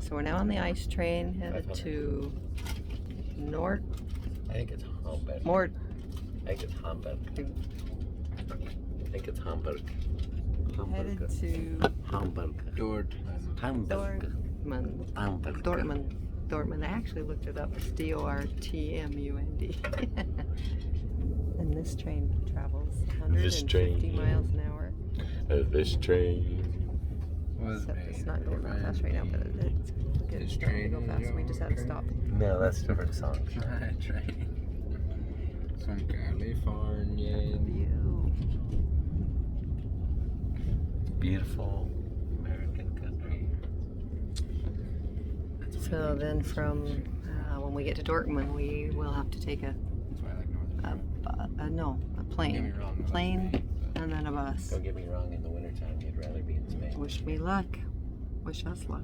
So we're now on the ice train headed to Nord. I think it's Hamburg. Mort. I think it's Hamburg. I think it's Hamburg. Headed to Hamburg. Dortmund. Hamburg. Dortmund. Hamburg. Dortmund. Dortmund. I actually looked it up. It's D-O-R-T-M-U-N-D. And this train travels 150 miles an hour. This train. Was Except it's not going that fast right now, but it's starting to go fast. We just had to stop. No, that's a different song. Train. From California. View. Beautiful American country. So then from when we get to Dortmund, we will have to take a That's why I like Northern. plane. Don't get me wrong, Plane and then a bus. Don't get me wrong, in the wintertime, you'd rather be in Spain. Wish me luck. Wish us luck.